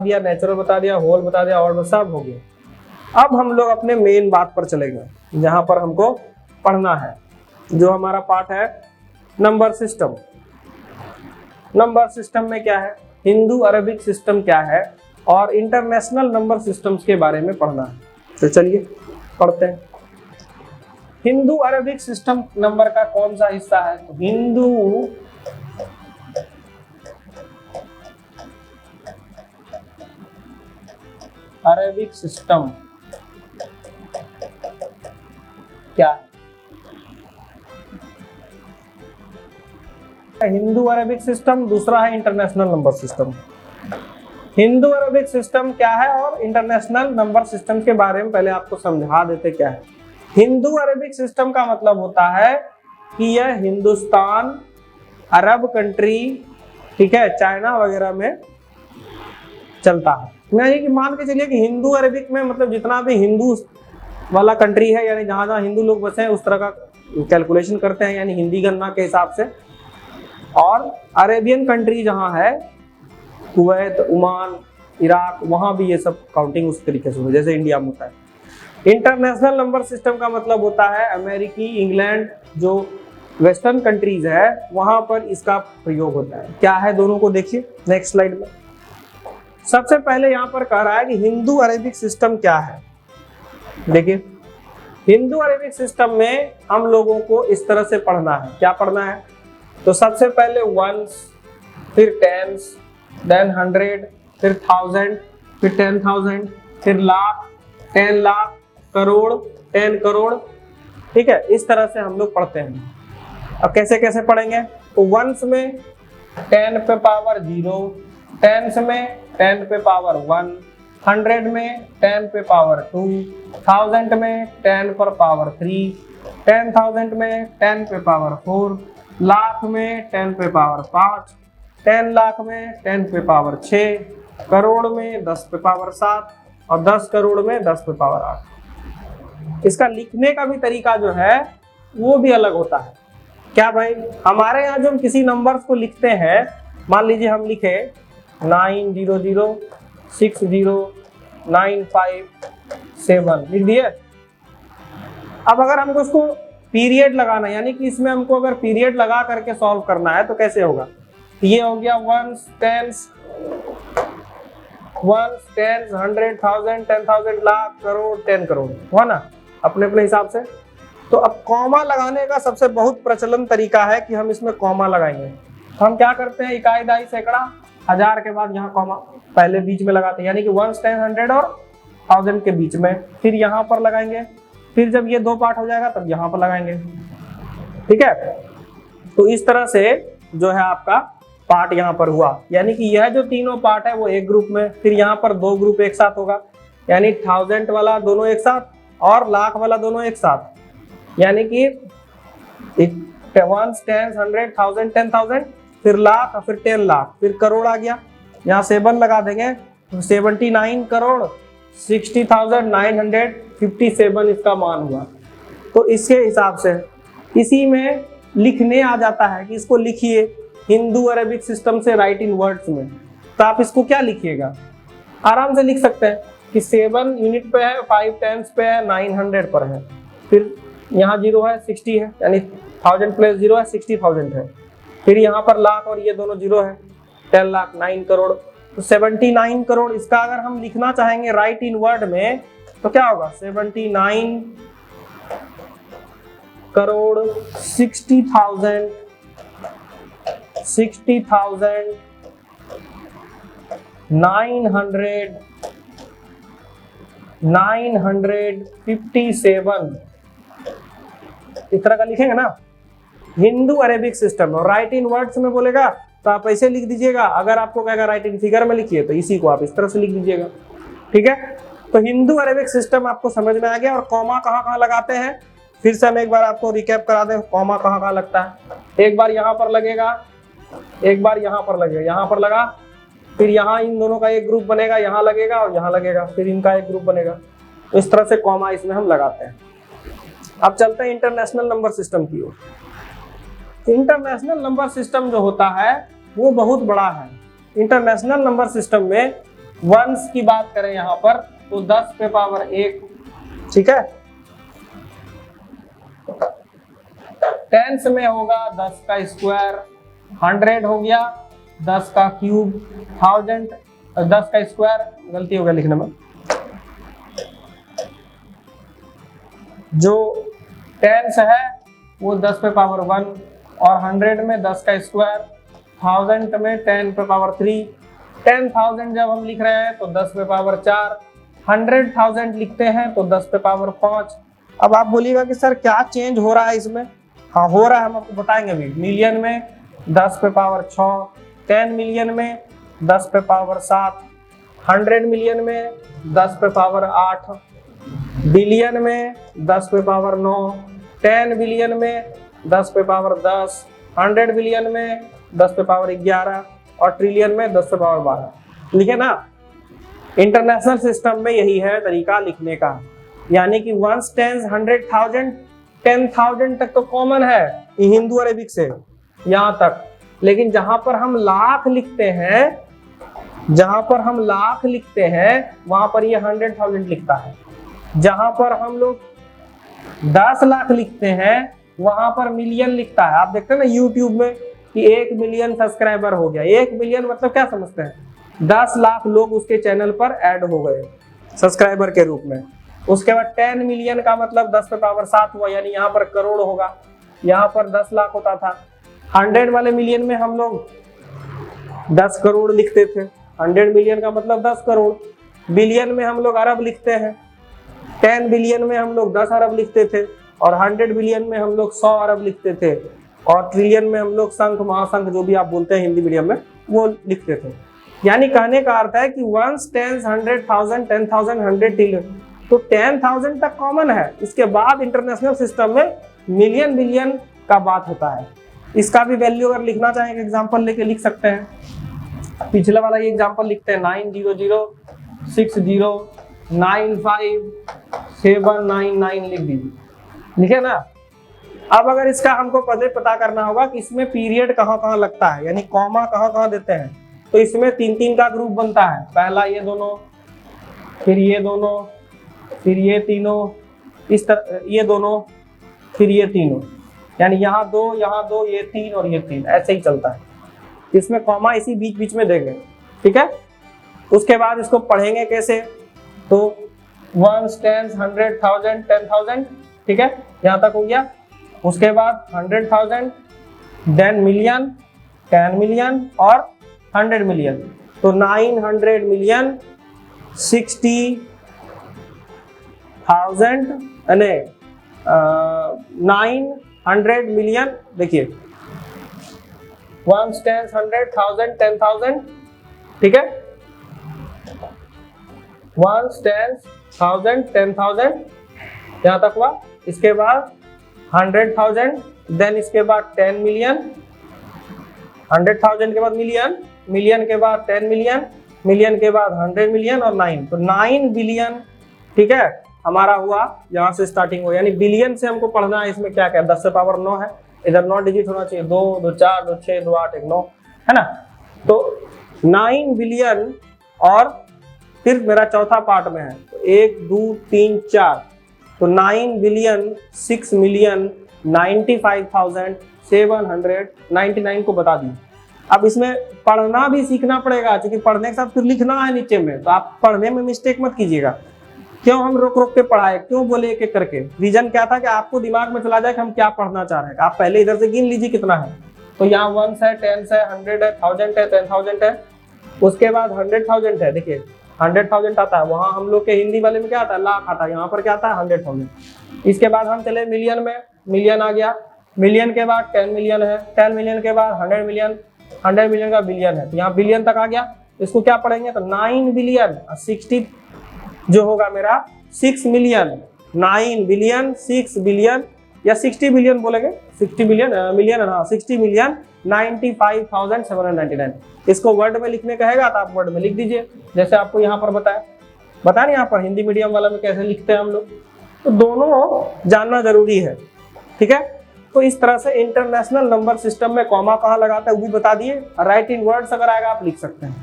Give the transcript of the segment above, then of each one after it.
दिया, नेचुरल बता दिया, होल बता दिया, और सब हो गया। अब हम लोग अपने मेन बात पर चलेंगे, जहां पर हमको पढ़ना है, जो हमारा पार्ट है नंबर सिस्टम। नंबर सिस्टम में क्या है, हिंदू अरबिक सिस्टम क्या है, और इंटरनेशनल नंबर सिस्टम्स के बारे में पढ़ना है। तो चलिए पढ़ते हैं। हिंदू अरबिक सिस्टम नंबर का कौन सा हिस्सा है, तो हिंदू अरबिक सिस्टम क्या है? हिंदू अरबिक सिस्टम, दूसरा है international number system. Hindu Arabic system क्या है और इंटरनेशनल नंबर सिस्टम के बारे में पहले आपको समझा देते क्या है। हिंदू अरबिक सिस्टम का मतलब होता है कि यह हिंदुस्तान, अरब कंट्री, ठीक है, चाइना वगैरह में चलता है। यानी कि मान के चलिए कि हिंदू अरबिक में मतलब जितना भी हिंदू वाला कंट्री है, यानी जहां जहां हिंदू लोग बसे हैं उस तरह का कैलकुलेशन करते हैं, यानी हिंदी गणना के हिसाब से। और अरेबियन कंट्री जहां है, कुवैत, ओमान, इराक, वहां भी ये सब काउंटिंग उस तरीके से होता है जैसे इंडिया में होता है। इंटरनेशनल नंबर सिस्टम का मतलब होता है अमेरिकी, इंग्लैंड, जो वेस्टर्न कंट्रीज है वहां पर इसका प्रयोग होता है। क्या है दोनों को देखिए नेक्स्ट स्लाइड में। सबसे पहले यहाँ पर कह रहा है कि हिंदू अरेबिक सिस्टम क्या है। देखिए हिंदू अरेबिक सिस्टम में हम लोगों को इस तरह से पढ़ना है। क्या पढ़ना है, तो सबसे पहले वंस, फिर टेंस, देन 100, फिर 1000, फिर 10,000, फिर लाख, 10 लाख, करोड़, 10 करोड़, ठीक है। इस तरह से हम लोग पढ़ते हैं। अब कैसे कैसे पढ़ेंगे, तो वंस में 10 पे पावर 0, टेंस में 10 पे पावर 1, 100 में 10 पे पावर 2, 1000 में 10 पर पावर 3, 10,000 में 10 पे पावर 4, लाख में 10 पे पावर 5, 10 लाख में 10 पे पावर 6, करोड़ में 10 पे पावर 7, और 10 करोड़ में 10 पे पावर 8। इसका लिखने का भी तरीका जो है वो भी अलग होता है। क्या भाई, हमारे यहाँ जो हम किसी नंबर्स को लिखते हैं, मान लीजिए हम लिखे 900609557 लिख दिए। अब अगर हमको उसको पीरियड लगाना, यानी कि इसमें हमको अगर पीरियड लगा करके सॉल्व करना है तो कैसे होगा, ये हो गया वंस, टेंस, 100, 1000, 10,000, लाख, करोड़, 10 करोड़, हुआ ना अपने अपने हिसाब से। तो अब कॉमा लगाने का सबसे बहुत प्रचलन तरीका है कि हम इसमें कॉमा लगाएंगे। तो हम क्या करते हैं, इकाई, दहाई, सैकड़ा, हजार के बाद यहाँ कॉमा पहले बीच में लगाते हैं, यानी कि 1, 10, 100 और 1000 के बीच में, फिर यहाँ पर लगाएंगे, फिर जब ये दो पार्ट हो जाएगा तब यहाँ पर लगाएंगे, ठीक है। तो इस तरह से जो है आपका पार्ट यहाँ पर हुआ, यानी कि यह जो तीनों पार्ट है वो एक ग्रुप में, फिर यहाँ पर दो ग्रुप एक साथ होगा, यानी 1000 वाला दोनों एक साथ और लाख वाला दोनों एक साथ, यानी कि 1, 10, 100, 1000, 10,000, फिर लाख, फिर 10 लाख, फिर करोड़ आ गया, यहाँ 7 लगा देंगे तो 79 करोड़ 60,957 इसका मान हुआ। तो इसके हिसाब से इसी में लिखने आ जाता है कि इसको लिखिए हिंदू अरेबिक सिस्टम से राइट इन वर्ड्स में। तो आप इसको क्या लिखिएगा, आराम से लिख सकते हैं कि 7 यूनिट पे है, 5 टेंस पे है, 900 पर है, फिर यहाँ 0 है, 60 है, यानी 1000 प्लस 0 है, 60,000 है, फिर यहाँ पर लाख और ये दोनों 0 है, 10 लाख, 9 करोड़। तो 79 करोड़ इसका अगर हम लिखना चाहेंगे राइट इन वर्ड में तो क्या होगा, 79 करोड़ 60,000 957 इस तरह का लिखेंगे ना हिंदू अरेबिक सिस्टम। और राइट इन वर्ड्स में बोलेगा तो आप ऐसे लिख दीजिएगा, अगर आपको कहेगा राइट इन फिगर में लिखिए तो इसी को आप इस तरह से लिख दीजिएगा, ठीक है। तो हिंदू अरेबिक सिस्टम आपको समझ में आ गया। और कॉमा कहाँ कहाँ लगाते हैं, फिर से हम एक बार आपको रिकैप करा दें, कॉमा कहाँ कहाँ लगता है। एक बार यहाँ पर लगेगा, एक बार यहाँ पर लगेगा, यहाँ पर लगा, फिर यहाँ इन दोनों का एक ग्रुप बनेगा, यहाँ लगेगा और यहाँ लगेगा, फिर इनका एक ग्रुप बनेगा। इस तरह से कॉमा इसमें हम लगाते हैं। अब चलते हैं इंटरनेशनल नंबर सिस्टम की ओर। इंटरनेशनल नंबर सिस्टम जो होता है वो बहुत बड़ा है। इंटरनेशनल नंबर सिस्टम में वंस की बात करें यहाँ पर तो 10 पे पावर 1, ठीक है। टेंस में होगा 10 का स्क्वायर, 100 हो गया 10 का क्यूब, 1000 10 का स्क्वायर, गलती हो गया लिखने में, जो टेंस है वो 10 पे पावर 1, और 100 में 10 का स्क्वायर, 1000 में 10 पे पावर 3, 10,000 जब हम लिख रहे हैं तो 10 पे पावर 4, 100,000 लिखते हैं तो 10 पे पावर 5। अब आप बोलिएगा कि सर क्या चेंज हो रहा है इसमें? हाँ हो रहा है, हम आपको बताएंगे अभी। मिलियन में 10 पे पावर 6, 10 मिलियन में 10 पे पावर 7, 100 मिलियन में 10 पे पावर 8, बिलियन में 10 पे पावर 9, 10 बिलियन में 10 पे पावर 10, 100 बिलियन में 10 पे पावर 11 और ट्रिलियन में 10 पे पावर 12। लिखे ना, इंटरनेशनल सिस्टम में यही है तरीका लिखने का, यानी कि वंस, टेंस, 100,000, 10,000 तक तो कॉमन है हिंदू अरेबिक से यहाँ तक, लेकिन जहां पर हम लाख लिखते हैं, वहां पर ये 100,000 लिखता है। जहां पर हम लोग 10 लाख लिखते हैं वहां पर मिलियन लिखता है। आप देखते हैं ना यूट्यूब में कि 1 मिलियन सब्सक्राइबर हो गया। 1 मिलियन मतलब क्या समझते हैं? 10 लाख लोग उसके चैनल पर ऐड हो गए सब्सक्राइबर के रूप में। उसके बाद 10 मिलियन का मतलब 10 पे पावर 7 हुआ, यानी यहाँ पर करोड़ होगा, यहाँ पर 10 लाख होता था। 100 वाले मिलियन में हम लोग 10 करोड़ लिखते थे, 100 मिलियन का मतलब 10 करोड़। बिलियन में हम लोग अरब लिखते हैं, 10 बिलियन में हम लोग 10 अरब लिखते थे, और 100 बिलियन में हम लोग 100 अरब लिखते थे, और ट्रिलियन में हम लोग शंख महाशंख जो भी आप बोलते हैं हिंदी मीडियम में वो लिखते थे। यानी कहने का अर्थ है कि वंस, टेंस, 100,000, 10,000, 100 ट्रिलियन, तो 10,000 तक कॉमन है। इसके बाद इंटरनेशनल सिस्टम में मिलियन बिलियन का बात होता है। इसका भी वैल्यू अगर लिखना चाहें एग्जाम्पल लेके लिख सकते हैं। पिछले वाला ये एग्जाम्पल लिखते हैं 90060957999 लिख दीजिए, लिखे ना। अब अगर इसका हमको पहले पता करना होगा कि इसमें पीरियड कहाँ कहाँ लगता है, यानी कॉमा कहाँ कहाँ देते हैं, तो इसमें 3-3 का ग्रुप बनता है। पहला ये दोनों, फिर ये दोनों, फिर ये तीनों, इस तरह ये दोनों, फिर ये तीनों, यानी यहाँ 2, ये 3 और ये 3, ऐसे ही चलता है। इसमें कॉमा इसी बीच बीच में देंगे, ठीक है। उसके बाद इसको पढ़ेंगे कैसे, तो 1, 10, 100,000, 10,000, ठीक है, यहाँ तक हो गया। उसके बाद 100,000, देन मिलियन, 10 मिलियन और 100 मिलियन, तो 900 मिलियन, 60,000 यानी 900 मिलियन। देखिए 1, 10, 100,000, 10,000, ठीक है, 1, 10,000, 10,000 यहाँ तक हुआ। इसके बाद 100,000, देन इसके बाद 10 मिलियन, 100,000 के बाद मिलियन, मिलियन के बाद 10 मिलियन, मिलियन के बाद 100 मिलियन और 9, तो 9 बिलियन, ठीक है, हमारा हुआ। यहाँ से स्टार्टिंग हो, यानी बिलियन से हमको पढ़ना है। इसमें क्या क्या 10 से पावर 9 है, इधर 9 डिजिट होना चाहिए, 2, 2, 4, 2, 6, 2, 8, 1, 9, है ना। तो 9 बिलियन, और फिर मेरा चौथा पार्ट में है, तो 1, 2, 3, 4, तो 9 बिलियन 6 मिलियन 95,799 को बता दी। अब इसमें पढ़ना भी सीखना पड़ेगा, क्योंकि पढ़ने के साथ फिर लिखना है नीचे में, तो आप पढ़ने में मिस्टेक मत कीजिएगा। क्यों हम रोक रोक के पढ़ाए, क्यों बोले एक एक करके? रीजन क्या था कि आपको दिमाग में चला जाए कि हम क्या पढ़ना चाह रहे हैं। आप पहले इधर से गिन लीजिए कितना है, तो यहाँ 1 है, 10 है, 100 है, 1000 है, 10,000 है। उसके बाद 100,000 है, देखिए 100,000 आता है, वहां हम लोग के हिंदी वाले में क्या आता है, लाख आता है, यहाँ पर क्या आता है 100,000। इसके बाद हम चले मिलियन में, मिलियन आ गया, मिलियन के बाद 10 मिलियन है, 10 मिलियन के बाद 100 मिलियन, 100 मिलियन का बिलियन है, तो यहाँ बिलियन तक आ गया। इसको क्या पढ़ेंगे, तो 9 बिलियन 60 जो होगा मेरा 6 मिलियन, 9 बिलियन 6 बिलियन, या 60 बिलियन बोलेंगे, 60 बिलियन मिलियन, हाँ 60 मिलियन 95,799। इसको वर्ड में लिखने कहेगा तो आप वर्ड में लिख दीजिए, जैसे आपको यहाँ पर बताया नहीं, यहाँ पर हिंदी मीडियम वाला में कैसे लिखते हैं हम लोग, तो दोनों जानना जरूरी है, ठीक है। तो इस तरह से इंटरनेशनल नंबर सिस्टम में कॉमा कहाँ लगाता है वो भी बता दिए। राइट इन वर्ड्स अगर आएगा आप लिख सकते हैं।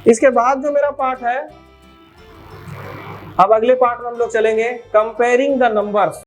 इसके बाद जो मेरा पार्ट है, अब अगले पार्ट में हम लोग चलेंगे कंपेयरिंग द नंबर्स।